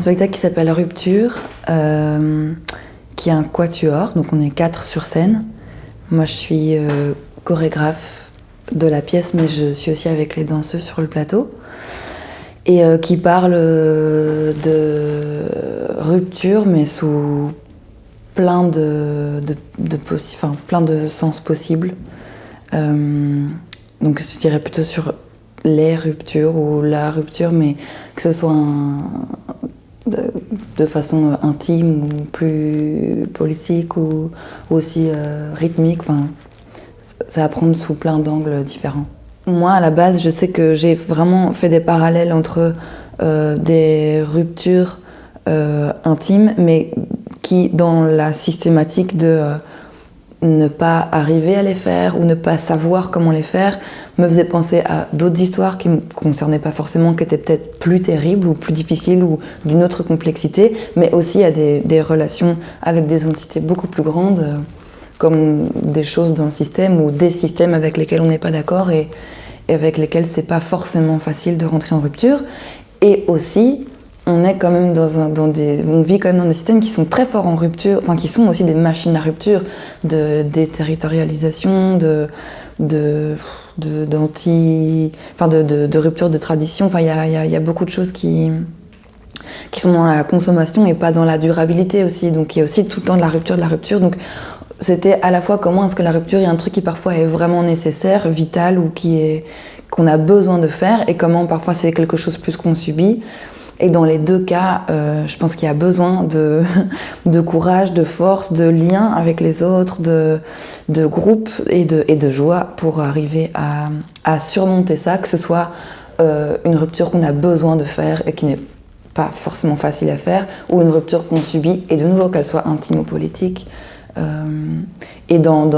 spectacle qui s'appelle Rupture, qui est un quatuor, donc on est 4 sur scène. Moi je suis chorégraphe de la pièce, mais je suis aussi avec les danseuses sur le plateau. Et qui parle de rupture, mais sous plein plein de sens possibles. Donc je dirais plutôt sur les ruptures ou la rupture, mais que ce soit de façon intime ou plus politique ou aussi rythmique. Enfin, ça va prendre sous plein d'angles différents. Moi, à la base, je sais que j'ai vraiment fait des parallèles entre des ruptures intimes, mais qui, dans la systématique de ne pas arriver à les faire ou ne pas savoir comment les faire, me faisait penser à d'autres histoires qui ne me concernaient pas forcément, qui étaient peut-être plus terribles ou plus difficiles ou d'une autre complexité, mais aussi à des relations avec des entités beaucoup plus grandes, comme des choses dans le système ou des systèmes avec lesquels on n'est pas d'accord et avec lesquels c'est pas forcément facile de rentrer en rupture. Et aussi, on est quand même on vit quand même dans des systèmes qui sont très forts en rupture, enfin qui sont aussi des machines à rupture, de déterritorialisation, de rupture de tradition. Enfin, il y a beaucoup de choses qui sont dans la consommation et pas dans la durabilité aussi. Donc il y a aussi tout le temps de la rupture. Donc c'était à la fois comment est-ce que la rupture est un truc qui parfois est vraiment nécessaire, vital ou qu'on a besoin de faire, et comment parfois c'est quelque chose plus qu'on subit. Et dans les deux cas, je pense qu'il y a besoin de courage, de force, de lien avec les autres, de groupe et de joie pour arriver à surmonter ça, que ce soit une rupture qu'on a besoin de faire et qui n'est pas forcément facile à faire, ou une rupture qu'on subit, et de nouveau qu'elle soit intime ou politique. Et dans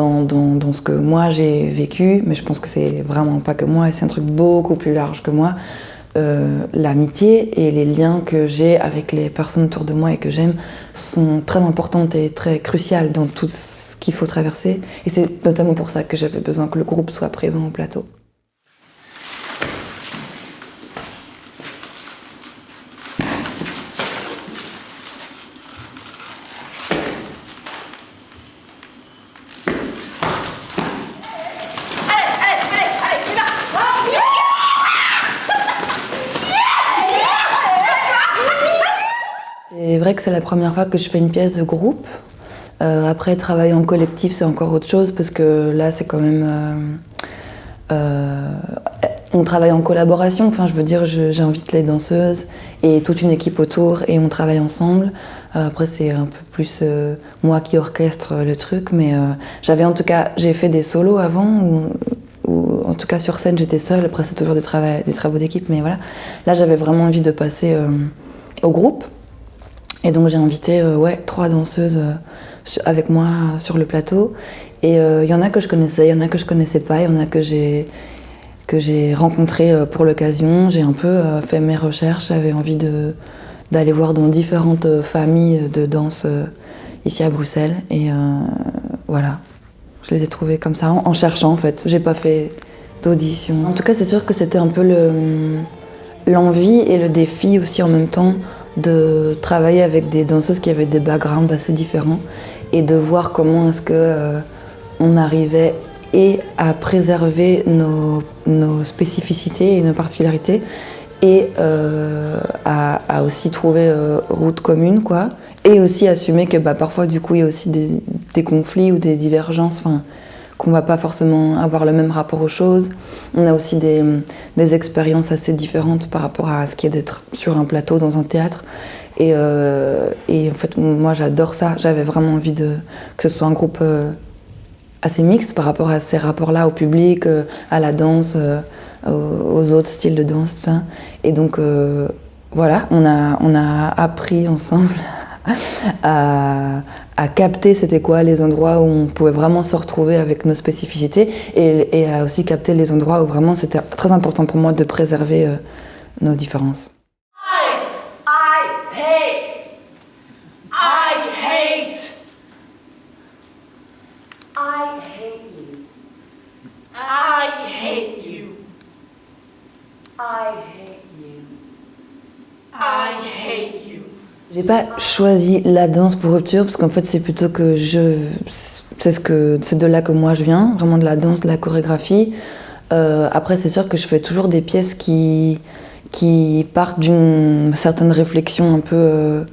ce que moi j'ai vécu, mais je pense que c'est vraiment pas que moi, c'est un truc beaucoup plus large que moi, l'amitié et les liens que j'ai avec les personnes autour de moi et que j'aime sont très importantes et très cruciales dans tout ce qu'il faut traverser. Et c'est notamment pour ça que j'avais besoin que le groupe soit présent au plateau. C'est vrai que c'est la première fois que je fais une pièce de groupe. Après, travailler en collectif, c'est encore autre chose parce que là, c'est quand même... on travaille en collaboration, enfin, je veux dire, j'invite les danseuses et toute une équipe autour et on travaille ensemble. Après, c'est un peu plus moi qui orchestre le truc, mais j'ai fait des solos avant ou en tout cas sur scène, j'étais seule. Après, c'est toujours des travaux d'équipe, mais voilà. Là, j'avais vraiment envie de passer au groupe. Et donc j'ai invité 3 danseuses avec moi sur le plateau. Et il y en a que je connaissais, il y en a que je connaissais pas, il y en a que j'ai rencontrées pour l'occasion. J'ai un peu fait mes recherches, j'avais envie d'aller voir dans différentes familles de danse ici à Bruxelles. Et voilà, je les ai trouvées comme ça en cherchant en fait. J'ai pas fait d'audition. En tout cas, c'est sûr que c'était un peu l'envie et le défi aussi en même temps de travailler avec des danseuses qui avaient des backgrounds assez différents et de voir comment est-ce que on arrivait et à préserver nos spécificités et nos particularités et à aussi trouver route commune, quoi, et aussi assumer que parfois du coup il y a aussi des conflits ou des divergences, qu'on va pas forcément avoir le même rapport aux choses. On a aussi des expériences assez différentes par rapport à ce qui est d'être sur un plateau dans un théâtre. Et en fait, moi j'adore ça. J'avais vraiment envie que ce soit un groupe assez mixte par rapport à ces rapports-là au public, à la danse, aux autres styles de danse, tout ça. Et donc voilà, on a appris ensemble à capter c'était quoi les endroits où on pouvait vraiment se retrouver avec nos spécificités et à aussi capter les endroits où vraiment c'était très important pour moi de préserver nos différences. I hate you. J'ai pas choisi la danse pour rupture parce qu'en fait c'est plutôt que c'est de là que moi je viens, vraiment de la danse, de la chorégraphie. Après c'est sûr que je fais toujours des pièces qui partent d'une certaine réflexion un peu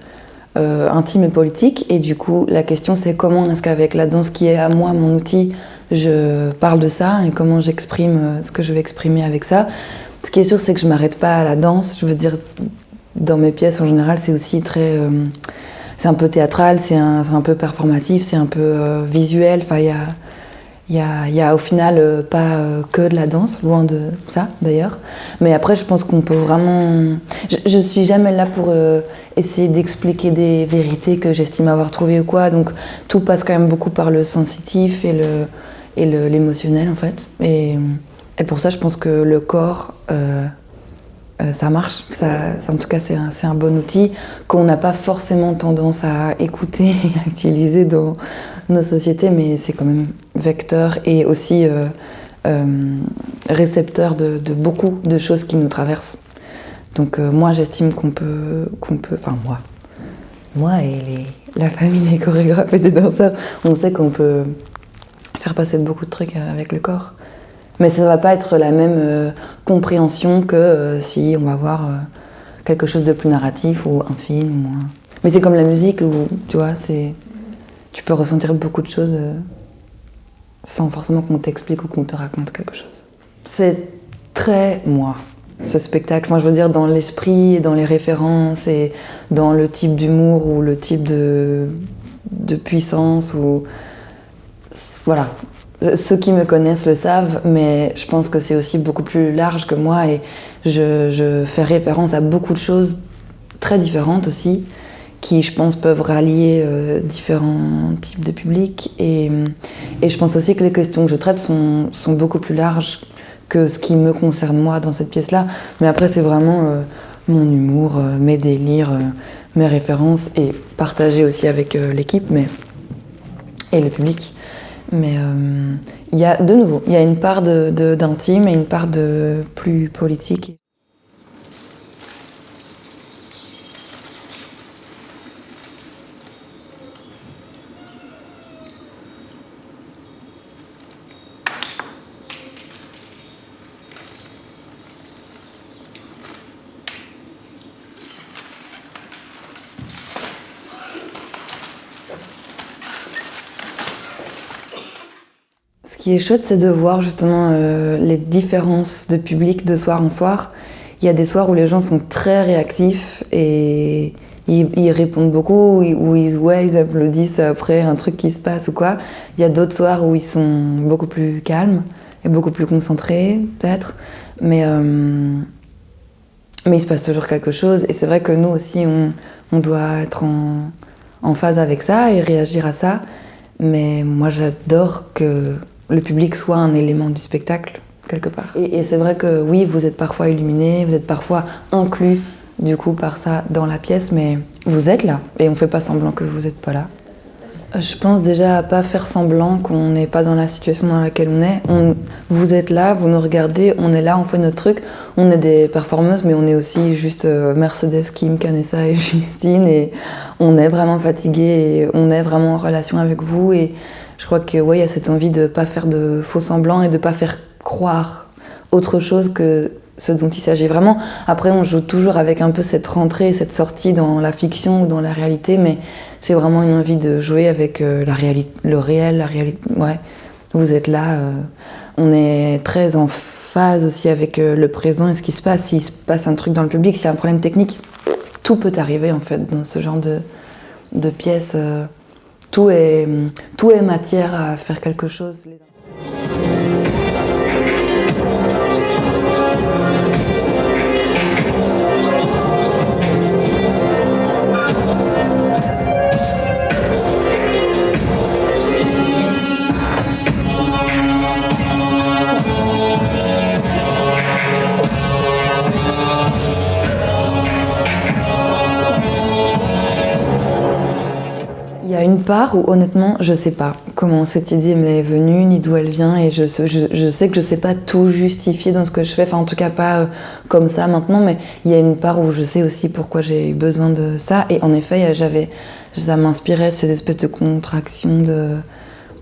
intime et politique, et du coup la question c'est comment est-ce qu'avec la danse qui est à moi mon outil, je parle de ça et comment j'exprime ce que je vais exprimer avec ça. Ce qui est sûr c'est que je m'arrête pas à la danse, je veux dire. Dans mes pièces, en général, c'est aussi très... c'est un peu théâtral, c'est un peu performatif, c'est un peu visuel. Enfin, il y a au final pas que de la danse, loin de ça, d'ailleurs. Mais après, je pense qu'on peut vraiment... Je suis jamais là pour essayer d'expliquer des vérités que j'estime avoir trouvées ou quoi. Donc, tout passe quand même beaucoup par le sensitif et l'émotionnel, en fait. Et pour ça, je pense que le corps... ça marche, en tout cas c'est un bon outil qu'on n'a pas forcément tendance à écouter et à utiliser dans nos sociétés, mais c'est quand même vecteur et aussi récepteur de beaucoup de choses qui nous traversent. Donc moi j'estime qu'on peut, enfin moi et la famille des chorégraphes et des danseurs, on sait qu'on peut faire passer beaucoup de trucs avec le corps. Mais ça ne va pas être la même compréhension que si on va voir quelque chose de plus narratif ou un film. Mais c'est comme la musique où, tu vois, tu peux ressentir beaucoup de choses sans forcément qu'on t'explique ou qu'on te raconte quelque chose. C'est très moi, ce spectacle. Enfin, je veux dire, dans l'esprit, dans les références et dans le type d'humour ou le type de puissance. Voilà. Ceux qui me connaissent le savent, mais je pense que c'est aussi beaucoup plus large que moi et je fais référence à beaucoup de choses très différentes aussi, qui je pense peuvent rallier différents types de publics. Et je pense aussi que les questions que je traite sont beaucoup plus larges que ce qui me concerne moi dans cette pièce-là. Mais après c'est vraiment mon humour, mes délires, mes références et partagé aussi avec l'équipe et le public. Mais il y a de nouveau, il y a une part d'intime et une part de plus politique. Ce qui est chouette, c'est de voir justement les différences de public de soir en soir. Il y a des soirs où les gens sont très réactifs et ils répondent beaucoup, où ils applaudissent après un truc qui se passe ou quoi. Il y a d'autres soirs où ils sont beaucoup plus calmes et beaucoup plus concentrés, peut-être. Mais il se passe toujours quelque chose. Et c'est vrai que nous aussi, on doit être en phase avec ça et réagir à ça. Mais moi, j'adore que le public soit un élément du spectacle, quelque part. Et c'est vrai que oui, vous êtes parfois illuminé, vous êtes parfois inclus, du coup, par ça dans la pièce, mais vous êtes là, et on fait pas semblant que vous n'êtes pas là. Je pense déjà à pas faire semblant qu'on n'est pas dans la situation dans laquelle on est. Vous êtes là, vous nous regardez, on est là, on fait notre truc. On est des performeuses, mais on est aussi juste Mercedes, Kim, Canessa et Justine, et on est vraiment fatigué et on est vraiment en relation avec vous. Et je crois que ouais, il y a cette envie de pas faire de faux semblants et de pas faire croire autre chose que ce dont il s'agit vraiment. Après, on joue toujours avec un peu cette rentrée, cette sortie dans la fiction ou dans la réalité, mais c'est vraiment une envie de jouer avec le réel, la réalité. Ouais, vous êtes là. On est très en phase aussi avec le présent et ce qui se passe. S'il se passe un truc dans le public, s'il y a un problème technique, tout peut arriver en fait dans ce genre de pièces. Tout est matière à faire quelque chose. Il y a une part où honnêtement je sais pas comment cette idée m'est venue ni d'où elle vient et je sais que je sais pas tout justifier dans ce que je fais, enfin en tout cas pas comme ça maintenant, mais il y a une part où je sais aussi pourquoi j'ai eu besoin de ça et en effet ça m'inspirait ces espèces de contractions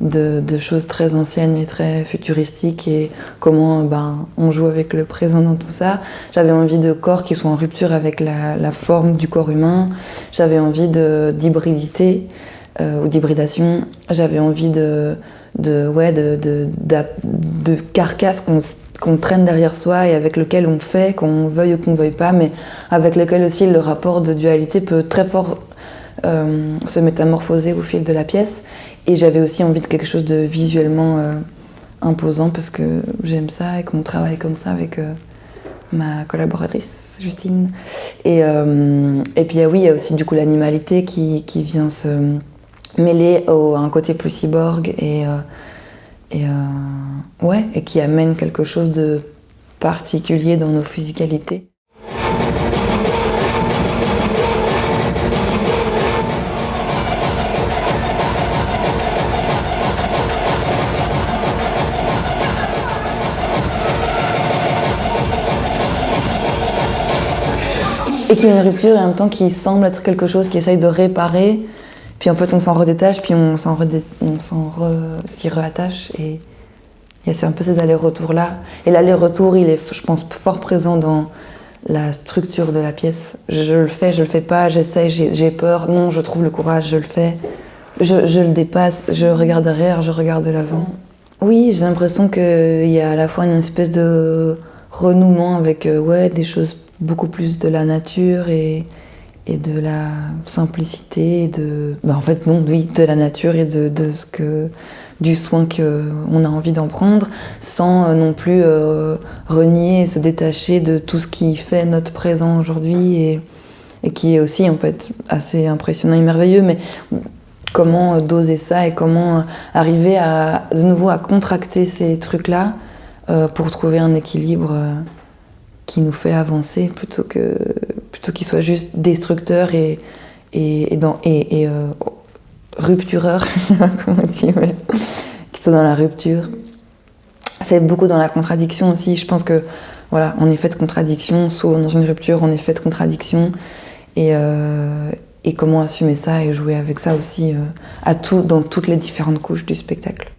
de choses très anciennes et très futuristiques et comment on joue avec le présent dans tout ça. J'avais envie de corps qui soient en rupture avec la forme du corps humain. J'avais envie d'hybridité ou d'hybridation. J'avais envie de carcasses qu'on traîne derrière soi et avec lequel on fait, qu'on veuille ou qu'on veuille pas, mais avec lequel aussi le rapport de dualité peut très fort se métamorphoser au fil de la pièce. Et j'avais aussi envie de quelque chose de visuellement imposant parce que j'aime ça et qu'on travaille comme ça avec ma collaboratrice Justine. Et puis oui, il y a aussi du coup l'animalité qui vient se mêler à un côté plus cyborg et qui amène quelque chose de particulier dans nos physicalités. Et qu'il y a une rupture et en même temps qui semble être quelque chose qui essaye de réparer, puis en fait on s'en redétache, puis on s'y reattache et c'est un peu ces allers-retours là. Et l'aller-retour il est, je pense, fort présent dans la structure de la pièce. Je le fais pas, j'essaye, j'ai peur, non je trouve le courage, je le fais, je le dépasse, je regarde derrière, je regarde de l'avant. Oui, j'ai l'impression qu'il y a à la fois une espèce de renouement avec des choses beaucoup plus de la nature et de la simplicité, de la nature et du soin qu'on a envie d'en prendre, sans non plus renier et se détacher de tout ce qui fait notre présent aujourd'hui et qui est aussi en fait assez impressionnant et merveilleux, mais comment doser ça et comment arriver de nouveau à contracter ces trucs-là pour trouver un équilibre qui nous fait avancer plutôt qu'il soit juste destructeur et ruptureur, comment on dit, ouais, qui soit dans la rupture. C'est beaucoup dans la contradiction aussi. Je pense que voilà, on est fait de contradictions, soit dans une rupture, on est fait de contradictions et comment assumer ça et jouer avec ça aussi dans toutes les différentes couches du spectacle.